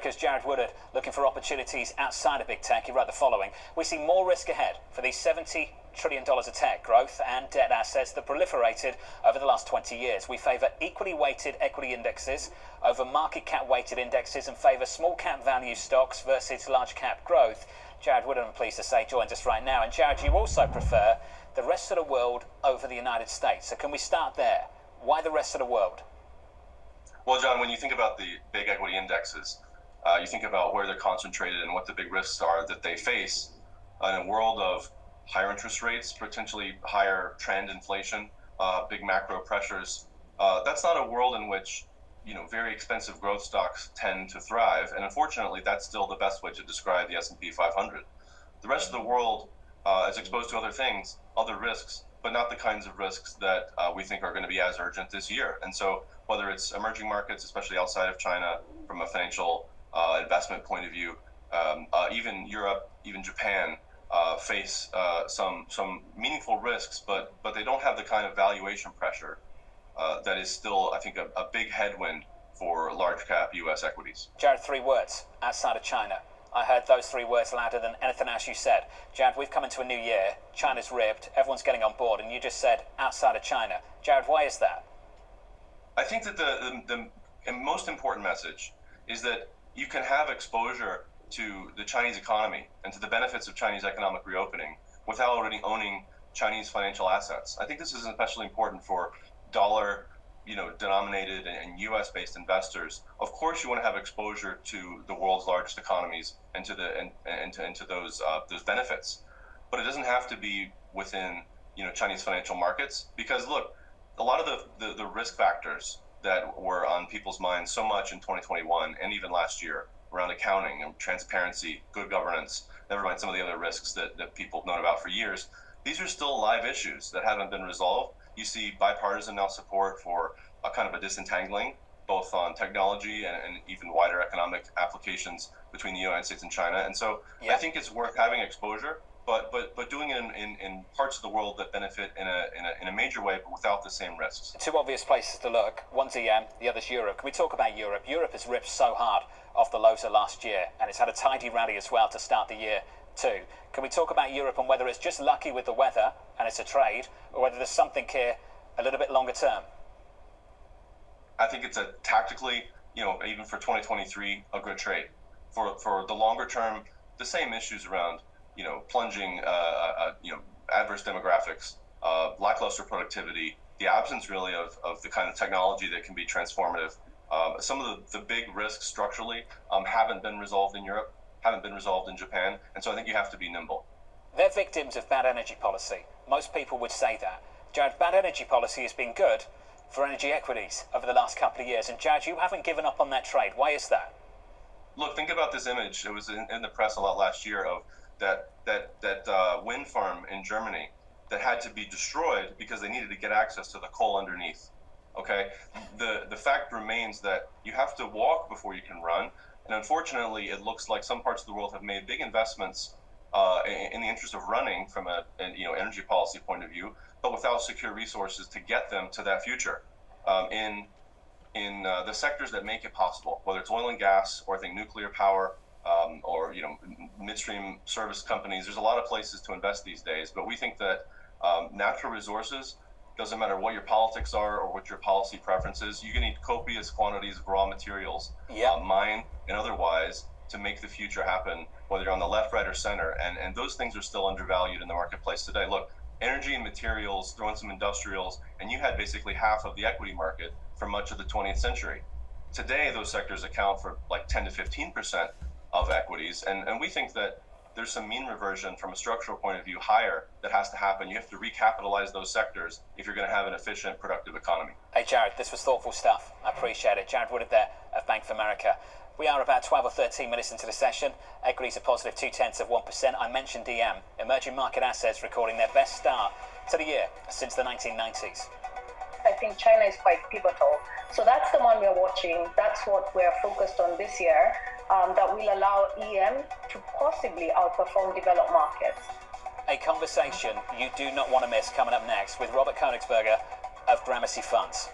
America's Jared Woodward looking for opportunities outside of big tech. He wrote the following: we see more risk ahead for these $70 trillion of tech growth and debt assets that proliferated over the last 20 years. We favour equally weighted equity indexes over market cap weighted indexes and favour small cap value stocks versus large cap growth. Jared Woodward, I'm pleased to say, joins us right now. And Jared, you also prefer the rest of the world over the United States. So can we start there? Why the rest of the world? Well, John, when you think about the big equity indexes, you think about where they're concentrated and what the big risks are that they face in a world of higher interest rates, potentially higher trend inflation, big macro pressures. That's not a world in which very expensive growth stocks tend to thrive, and unfortunately, that's still the best way to describe the S&P 500. The rest of the world is exposed to other things, other risks, but not the kinds of risks that we think are going to be as urgent this year. And so, whether it's emerging markets, especially outside of China, from a financial investment point of view, even Europe, even Japan, face some meaningful risks, but they don't have the kind of valuation pressure that is still, I think, a big headwind for large cap U.S. equities. Jared, 3 words: outside of China. I heard those 3 words louder than anything else you said. Jared, we've come into a new year. China's ribbed. Everyone's getting on board, and you just said outside of China. Jared, why is that? I think that the most important message is that you can have exposure to the Chinese economy and to the benefits of Chinese economic reopening without already owning Chinese financial assets. I think this is especially important for dollar, denominated and U.S.-based investors. Of course, you want to have exposure to the world's largest economies and to those benefits, but it doesn't have to be within Chinese financial markets, because look, a lot of the risk factors that were on people's minds so much in 2021 and even last year around accounting and transparency, good governance, never mind some of the other risks that people have known about for years, these are still live issues that haven't been resolved. You see bipartisan now support for a kind of a disentangling, both on technology and even wider economic applications between the United States and China. And so I think it's worth having exposure, but doing it in parts of the world that benefit in a major way, but without the same risks. 2 obvious places to look. One's EM, the other's Europe. Can we talk about Europe? Europe has ripped so hard off the lows of last year, and it's had a tidy rally as well to start the year too. Can we talk about Europe and whether it's just lucky with the weather and it's a trade, or whether there's something here a little bit longer term? I think it's a tactically, even for 2023, a good trade. For the longer term, the same issues around, plunging, adverse demographics, lackluster productivity, the absence really of the kind of technology that can be transformative. Some of the big risks structurally haven't been resolved in Europe, haven't been resolved in Japan, and so I think you have to be nimble. They're victims of bad energy policy. Most people would say that. Jared, bad energy policy has been good for energy equities over the last couple of years, and Jared, you haven't given up on that trade. Why is that? Look, think about this image. It was in the press a lot last year of that wind farm in Germany that had to be destroyed because they needed to get access to the coal underneath. Okay, the fact remains that you have to walk before you can run, and unfortunately, it looks like some parts of the world have made big investments in the interest of running from an energy policy point of view, but without secure resources to get them to that future. In the sectors that make it possible, whether it's oil and gas, or I think nuclear power, or midstream service companies, there's a lot of places to invest these days. But we think that natural resources, doesn't matter what your politics are or what your policy preferences, you need copious quantities of raw materials, mined and otherwise, to make the future happen, whether you're on the left, right, or center. And those things are still undervalued in the marketplace today. Look, energy and materials, throw in some industrials, and you had basically half of the equity market for much of the 20th century. Today, those sectors account for like 10 to 15% of equities. And we think that there's some mean reversion from a structural point of view higher that has to happen. You have to recapitalize those sectors if you're going to have an efficient, productive economy. Hey, Jared, this was thoughtful stuff. I appreciate it. Jared Woodward there of Bank of America. We are about 12 or 13 minutes into the session. Equities are positive 0.2%. I mentioned DM, emerging market assets recording their best start to the year since the 1990s. I think China is quite pivotal. So that's the one we're watching. That's what we're focused on this year, that will allow EM to possibly outperform developed markets. A conversation you do not want to miss coming up next with Robert Koenigsberger of Gramercy Funds.